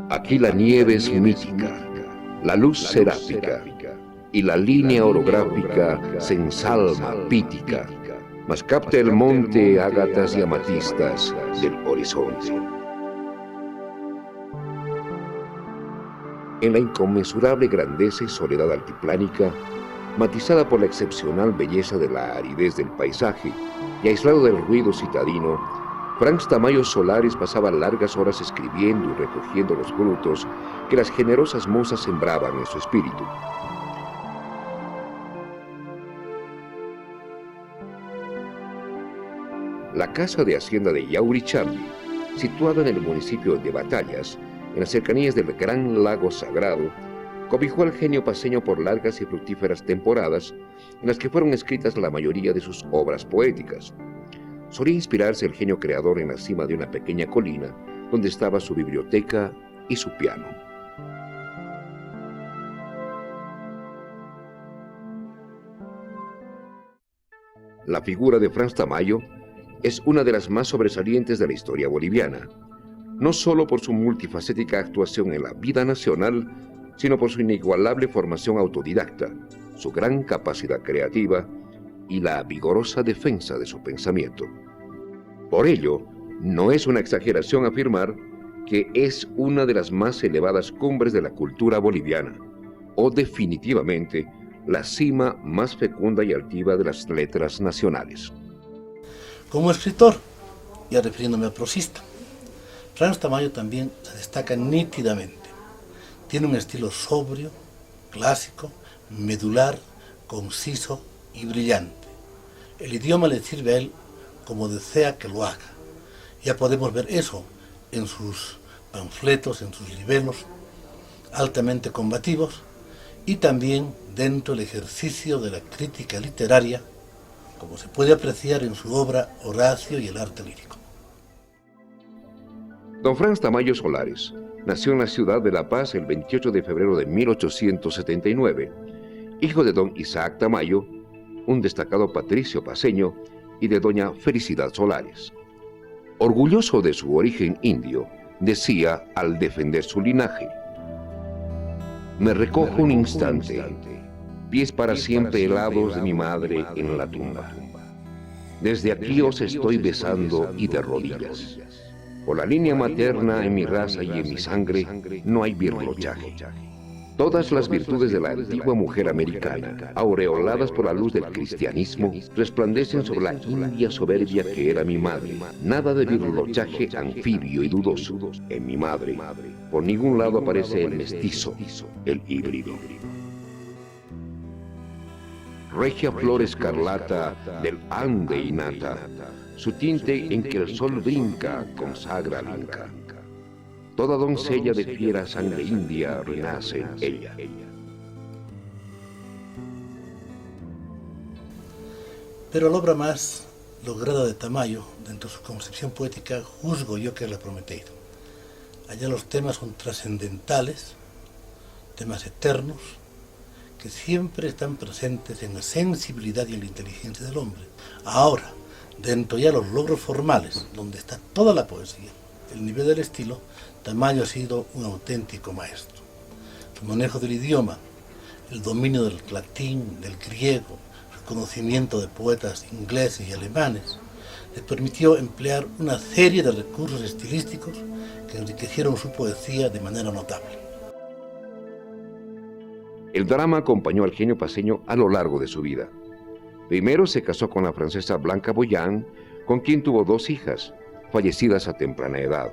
Aquí la nieve es mítica, la luz seráfica y la línea orográfica se ensalma pítica, mas capta el monte ágatas y amatistas del horizonte. En la inconmensurable grandeza y soledad altiplánica, matizada por la excepcional belleza de la aridez del paisaje y aislado del ruido citadino, Franz Tamayo Solares pasaba largas horas escribiendo y recogiendo los frutos que las generosas musas sembraban en su espíritu. La casa de hacienda de Yaurichambi, situada en el municipio de Batallas, en las cercanías del gran lago sagrado, cobijó al genio paceño por largas y fructíferas temporadas en las que fueron escritas la mayoría de sus obras poéticas. Solía inspirarse el genio creador en la cima de una pequeña colina donde estaba su biblioteca y su piano. La figura de Franz Tamayo es una de las más sobresalientes de la historia boliviana, no solo por su multifacética actuación en la vida nacional, sino por su inigualable formación autodidacta, su gran capacidad creativa y la vigorosa defensa de su pensamiento. Por ello, no es una exageración afirmar que es una de las más elevadas cumbres de la cultura boliviana, o definitivamente la cima más fecunda y altiva de las letras nacionales. Como escritor, ya refiriéndome al prosista, Franz Tamayo también se destaca nítidamente. Tiene un estilo sobrio, clásico, medular, conciso y brillante. El idioma le sirve a él como desea que lo haga. Ya podemos ver eso en sus panfletos, en sus libelos, altamente combativos, y también dentro del ejercicio de la crítica literaria, como se puede apreciar en su obra Horacio y el arte lírico. Don Franz Tamayo Solares nació en la ciudad de La Paz el 28 de febrero de 1879, hijo de don Isaac Tamayo, un destacado patricio paceño, y de doña Felicidad Solares. Orgulloso de su origen indio, decía al defender su linaje: me recojo un instante, pies para siempre helados de mi madre en la tumba. Desde aquí os estoy besando y de rodillas. Por la línea materna en mi raza y en mi sangre no hay birlochaje. Todas las virtudes de la antigua mujer americana, aureoladas por la luz del cristianismo, resplandecen sobre la india soberbia que era mi madre. Nada de birlochaje anfibio y dudoso. En mi madre, por ningún lado aparece el mestizo, el híbrido. Regia flor escarlata del Ande innata, su tinte en que el sol brinca consagra al Inca. Toda doncella de fiera sangre india renace en ella. Pero la obra más lograda de Tamayo, dentro de su concepción poética, juzgo yo que es La Prometida. Allá los temas son trascendentales, temas eternos, que siempre están presentes en la sensibilidad y en la inteligencia del hombre. Ahora, dentro ya de los logros formales, donde está toda la poesía, el nivel del estilo, Tamayo ha sido un auténtico maestro. Su manejo del idioma, el dominio del latín, del griego, su conocimiento de poetas ingleses y alemanes, le permitió emplear una serie de recursos estilísticos que enriquecieron su poesía de manera notable. El drama acompañó al genio paceño a lo largo de su vida. Primero se casó con la francesa Blanca Boyan, con quien tuvo 2 hijas, fallecidas a temprana edad.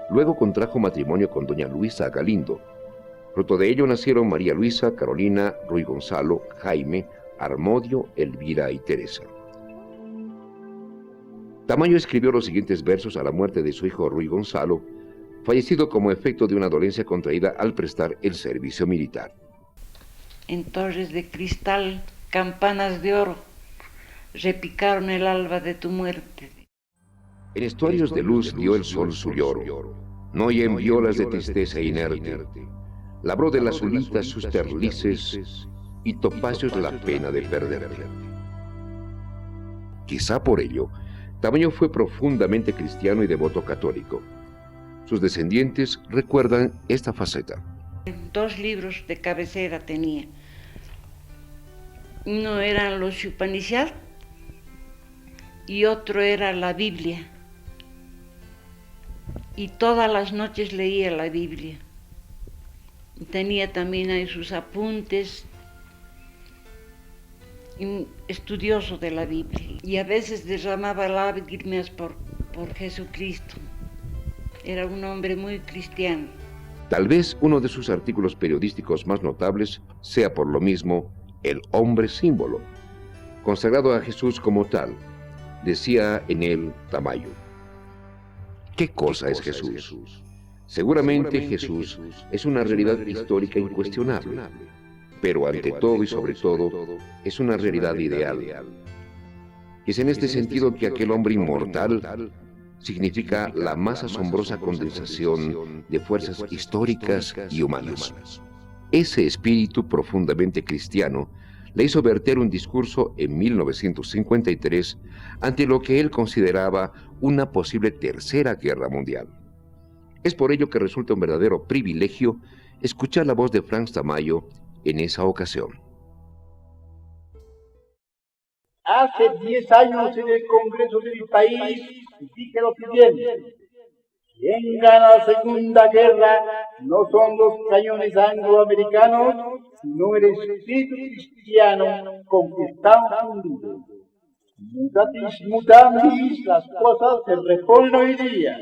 Luego contrajo matrimonio con doña Luisa Galindo. Fruto de ello nacieron María Luisa, Carolina, Ruy Gonzalo, Jaime, Armodio, Elvira y Teresa. Tamayo escribió los siguientes versos a la muerte de su hijo Ruy Gonzalo, fallecido como efecto de una dolencia contraída al prestar el servicio militar. En torres de cristal, campanas de oro, repicaron el alba de tu muerte. En estuarios de luz dio el sol su lloro, no y en violas de tristeza inerte, labró de las azulitas sus terlices y topacios la pena de perderte. Quizá por ello, Tamayo fue profundamente cristiano y devoto católico. Sus descendientes recuerdan esta faceta. 2 libros de cabecera tenía. Uno eran los Upanishads y otro era la Biblia. Y todas las noches leía la Biblia. Y tenía también ahí sus apuntes, estudioso de la Biblia. Y a veces derramaba lágrimas por Jesucristo. Era un hombre muy cristiano. Tal vez uno de sus artículos periodísticos más notables sea por lo mismo El hombre símbolo, consagrado a Jesús como tal. Decía en él Tamayo: ¿qué cosa es Jesús? Seguramente Jesús es una realidad histórica incuestionable, pero ante todo y sobre todo es una realidad ideal. Es en este sentido que aquel hombre inmortal significa la más asombrosa condensación de fuerzas históricas y humanas. Ese espíritu profundamente cristiano le hizo verter un discurso en 1953 ante lo que él consideraba una posible tercera guerra mundial. Es por ello que resulta un verdadero privilegio escuchar la voz de Franz Tamayo en esa ocasión. Hace 10 años en el Congreso de mi país dije lo siguiente: quien gana la Segunda Guerra no son los cañones angloamericanos, sino el espíritu cristiano con que están fundidos. Mutatis mutandis, las cosas se reponen hoy día.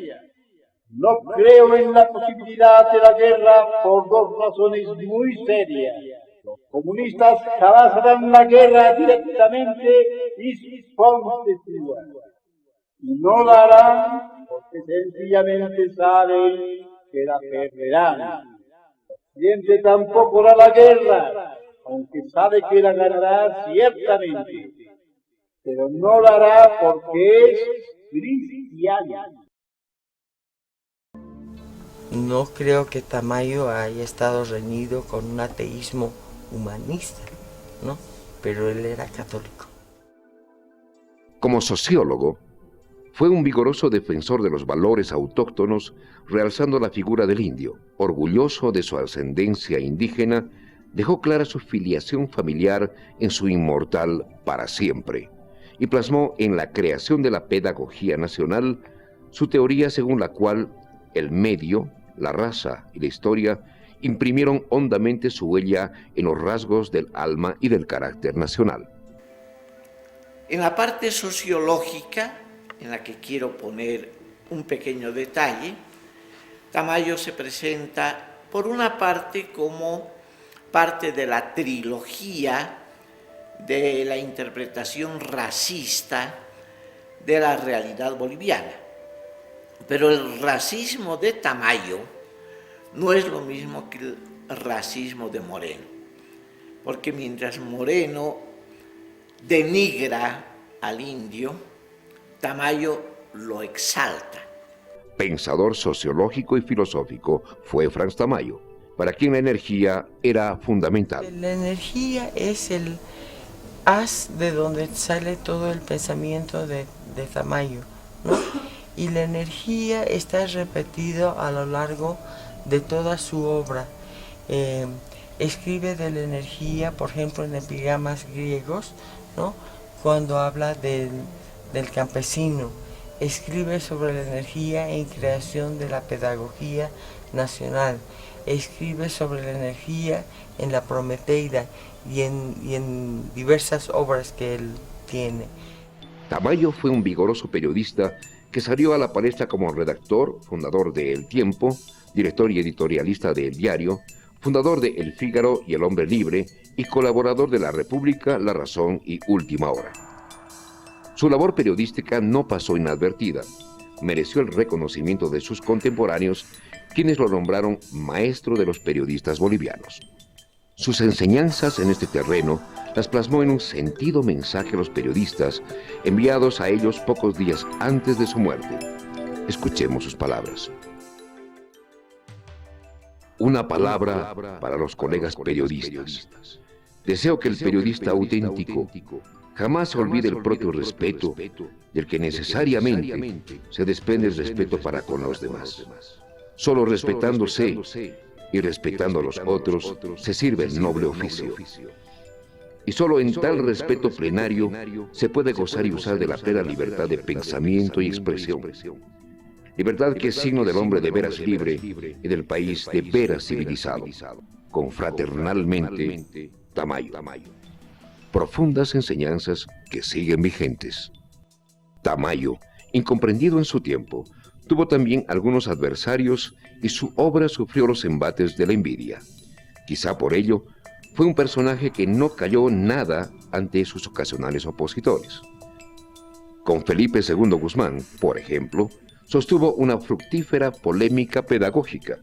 No creo en la posibilidad de la guerra por 2 razones muy serias. Los comunistas jamás harán la guerra directamente y son testigos. Y no la harán porque sencillamente saben que la perderán. El Occidente tampoco hará la guerra, aunque sabe que la ganará ciertamente, pero no la hará porque es cristiana. No creo que Tamayo haya estado reñido con un ateísmo humanista, ¿no? Pero él era católico. Como sociólogo, fue un vigoroso defensor de los valores autóctonos, realzando la figura del indio. Orgulloso de su ascendencia indígena, dejó clara su filiación familiar en su inmortal Para Siempre, y plasmó en la creación de la pedagogía nacional su teoría según la cual el medio, la raza y la historia imprimieron hondamente su huella en los rasgos del alma y del carácter nacional. En la parte sociológica, en la que quiero poner un pequeño detalle, Tamayo se presenta, por una parte, como parte de la trilogía de la interpretación racista de la realidad boliviana. Pero el racismo de Tamayo no es lo mismo que el racismo de Moreno, porque mientras Moreno denigra al indio, Tamayo lo exalta. Pensador sociológico y filosófico fue Franz Tamayo, para quien la energía era fundamental. La energía es el haz de donde sale todo el pensamiento de Tamayo, ¿no? Y la energía está repetido a lo largo de toda su obra. Escribe de la energía, por ejemplo, en epigramas griegos, ¿no? Cuando habla del campesino. Escribe sobre la energía en creación de la pedagogía nacional. Escribe sobre la energía en la Prometeida y en diversas obras que él tiene. Tamayo fue un vigoroso periodista que salió a la palestra como redactor, fundador de El Tiempo, director y editorialista de El Diario, fundador de El Fígaro y El Hombre Libre y colaborador de La República, La Razón y Última Hora. Su labor periodística no pasó inadvertida. Mereció el reconocimiento de sus contemporáneos, quienes lo nombraron maestro de los periodistas bolivianos. Sus enseñanzas en este terreno las plasmó en un sentido mensaje a los periodistas, enviados a ellos pocos días antes de su muerte. Escuchemos sus palabras. Una palabra para los colegas periodistas. Deseo que el periodista auténtico jamás olvide el propio respeto, del que necesariamente se desprende el respeto para con los demás. Solo respetándose y respetando a los otros se sirve el noble oficio. Y solo en tal respeto plenario se puede gozar y usar de la plena libertad de pensamiento y expresión. Libertad que es signo del hombre de veras libre y del país de veras civilizado. Confraternalmente, Tamayo. Profundas enseñanzas que siguen vigentes. Tamayo, incomprendido en su tiempo, tuvo también algunos adversarios y su obra sufrió los embates de la envidia. Quizá por ello, fue un personaje que no cayó nada ante sus ocasionales opositores. Con Felipe II Guzmán, por ejemplo, sostuvo una fructífera polémica pedagógica,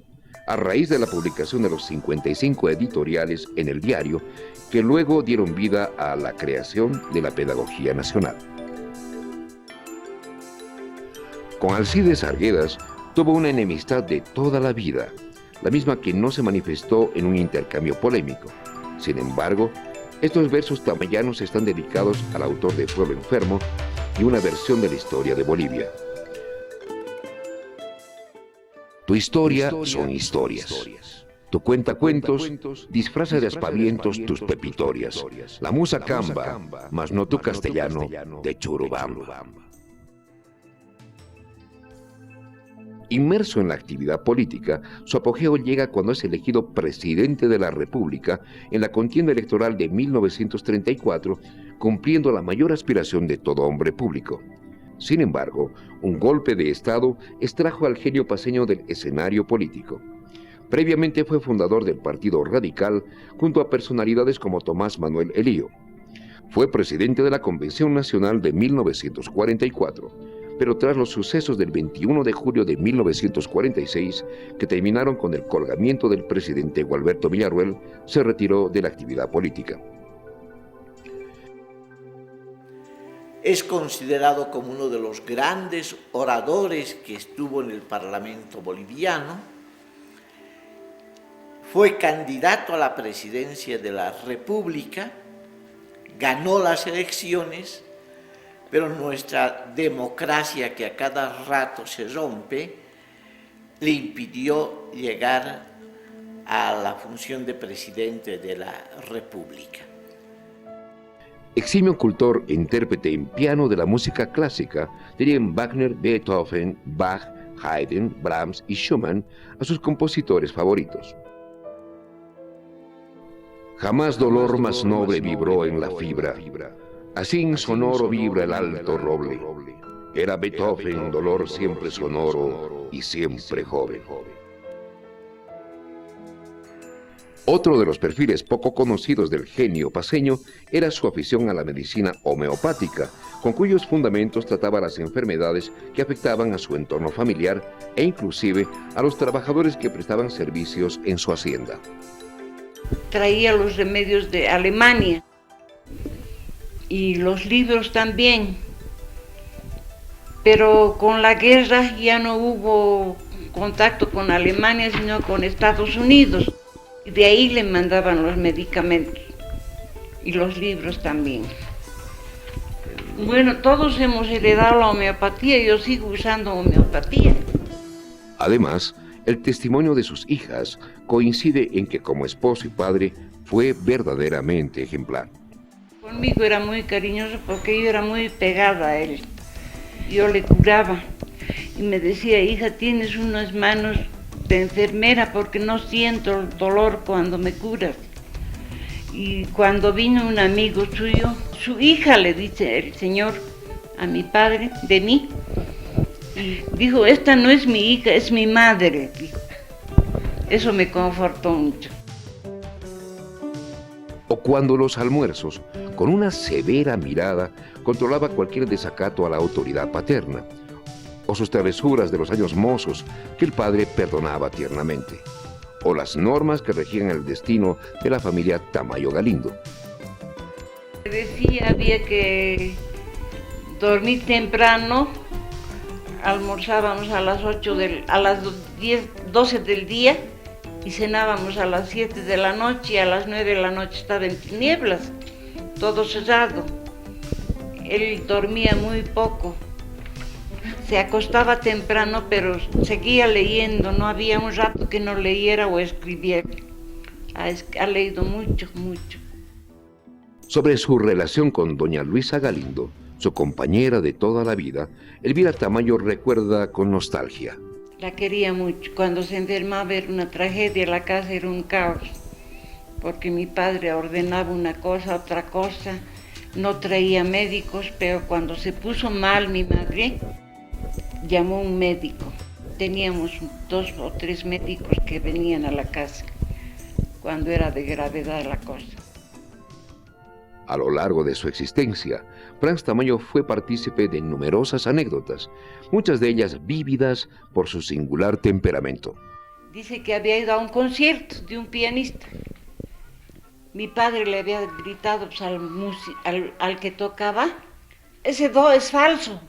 a raíz de la publicación de los 55 editoriales en el diario, que luego dieron vida a la creación de la Pedagogía Nacional. Con Alcides Arguedas tuvo una enemistad de toda la vida, la misma que no se manifestó en un intercambio polémico. Sin embargo, estos versos tamayanos están dedicados al autor de Pueblo Enfermo y una versión de la historia de Bolivia. Tu historia son historias. Tu cuentacuentos disfraza de aspavientos tus pepitorias. La musa camba, mas no tu castellano de Churubamba. Inmerso en la actividad política, su apogeo llega cuando es elegido presidente de la República en la contienda electoral de 1934, cumpliendo la mayor aspiración de todo hombre público. Sin embargo, un golpe de Estado extrajo al genio paceño del escenario político. Previamente fue fundador del Partido Radical junto a personalidades como Tomás Manuel Elío. Fue presidente de la Convención Nacional de 1944. Pero tras los sucesos del 21 de julio de 1946, que terminaron con el colgamiento del presidente Gualberto Villarroel, se retiró de la actividad política. Es considerado como uno de los grandes oradores que estuvo en el Parlamento boliviano. Fue candidato a la presidencia de la República, ganó las elecciones, pero nuestra democracia, que a cada rato se rompe, le impidió llegar a la función de presidente de la República. Eximio cultor e intérprete en piano de la música clásica, dirían Wagner, Beethoven, Bach, Haydn, Brahms y Schumann a sus compositores favoritos. Jamás dolor más noble vibró en la fibra, así insonoro vibra el alto roble. Era Beethoven dolor siempre sonoro y siempre joven. Otro de los perfiles poco conocidos del genio paceño era su afición a la medicina homeopática, con cuyos fundamentos trataba las enfermedades que afectaban a su entorno familiar e inclusive a los trabajadores que prestaban servicios en su hacienda. Traía los remedios de Alemania y los libros también, pero con la guerra ya no hubo contacto con Alemania, sino con Estados Unidos. Y de ahí le mandaban los medicamentos y los libros también. Bueno, todos hemos heredado la homeopatía y yo sigo usando homeopatía. Además, el testimonio de sus hijas coincide en que como esposo y padre fue verdaderamente ejemplar. Conmigo era muy cariñoso porque yo era muy pegada a él. Yo le curaba y me decía, hija, tienes unas manos de enfermera porque no siento el dolor cuando me curas. Y cuando vino un amigo suyo, su hija le dice el señor a mi padre, de mí, y dijo, esta no es mi hija, es mi madre, dijo. Eso me confortó mucho. O cuando los almuerzos, con una severa mirada, controlaba cualquier desacato a la autoridad paterna, o sus travesuras de los años mozos que el padre perdonaba tiernamente, o las normas que regían el destino de la familia Tamayo Galindo. Decía, había que dormir temprano, almorzábamos a las 12 del día y cenábamos a las 7 de la noche, y a las 9 de la noche estaba en tinieblas, todo cerrado. Él dormía muy poco. Se acostaba temprano, pero seguía leyendo, no había un rato que no leyera o escribiera. Ha leído mucho, mucho. Sobre su relación con doña Luisa Galindo, su compañera de toda la vida, Elvira Tamayo recuerda con nostalgia. La quería mucho. Cuando se enfermaba era una tragedia, la casa era un caos, porque mi padre ordenaba una cosa, otra cosa, no traía médicos, pero cuando se puso mal mi madre, llamó un médico. Teníamos 2 o 3 médicos que venían a la casa cuando era de gravedad la cosa. A lo largo de su existencia, Franz Tamayo fue partícipe de numerosas anécdotas, muchas de ellas vívidas por su singular temperamento. Dice que había ido a un concierto de un pianista. Mi padre le había gritado pues, al que tocaba, ese do es falso.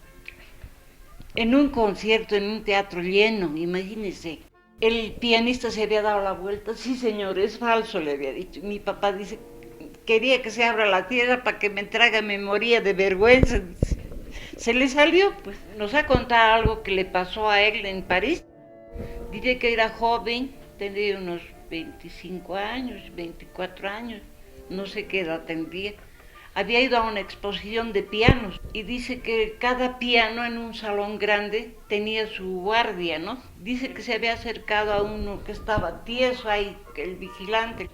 En un concierto, en un teatro lleno, imagínense. El pianista se había dado la vuelta, sí señor, es falso, le había dicho. Mi papá dice, quería que se abra la tierra para que me traga, me moría de vergüenza. Se le salió, pues. Nos ha contado algo que le pasó a él en París. Dice que era joven, tendría unos 25 años, 24 años, no sé qué edad tendría. Había ido a una exposición de pianos y dice que cada piano en un salón grande tenía su guardia, ¿no? Dice que se había acercado a uno que estaba tieso ahí, el vigilante.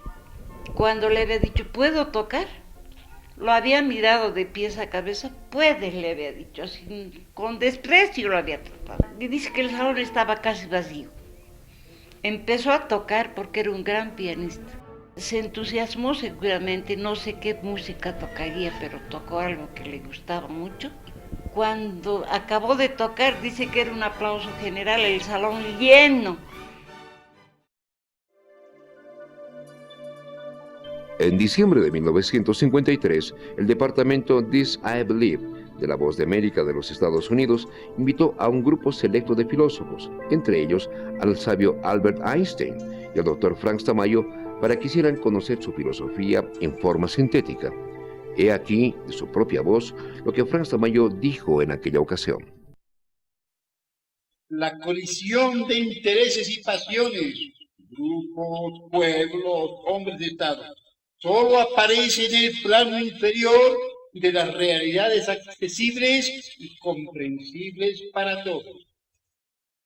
Cuando le había dicho, ¿puedo tocar? Lo había mirado de pies a cabeza, puedes, le había dicho, así, con desprecio lo había tratado. Y dice que el salón estaba casi vacío. Empezó a tocar porque era un gran pianista. Se entusiasmó seguramente, no sé qué música tocaría, pero tocó algo que le gustaba mucho. Cuando acabó de tocar, dice que era un aplauso general, el salón lleno. En diciembre de 1953, el departamento This I Believe de La Voz de América de los Estados Unidos invitó a un grupo selecto de filósofos, entre ellos al sabio Albert Einstein y al doctor Franz Tamayo, para que quisieran conocer su filosofía en forma sintética. He aquí, de su propia voz, lo que Franz Tamayo dijo en aquella ocasión. La colisión de intereses y pasiones, grupos, pueblos, hombres de Estado, solo aparece en el plano inferior de las realidades accesibles y comprensibles para todos.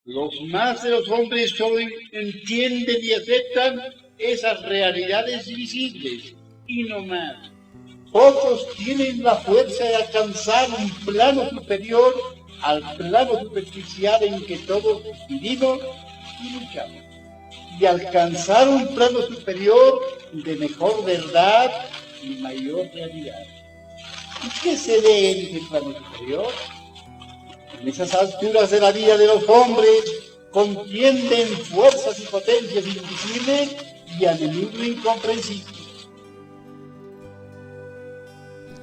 Los más de los hombres solo entienden y aceptan esas realidades visibles y no más. Pocos tienen la fuerza de alcanzar un plano superior al plano superficial en que todos vivimos y luchamos, y alcanzar un plano superior de mejor verdad y mayor realidad. ¿Y qué se ve en ese plano superior? En esas alturas de la vida de los hombres contienden fuerzas y potencias invisibles y a menudo incomprensibles.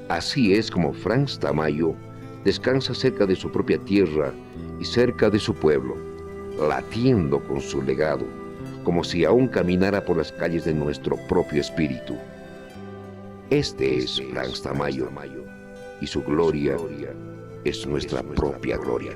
Así es como Franz Tamayo descansa cerca de su propia tierra y cerca de su pueblo, latiendo con su legado, como si aún caminara por las calles de nuestro propio espíritu. Este es Franz Tamayo, y su gloria es nuestra propia gloria.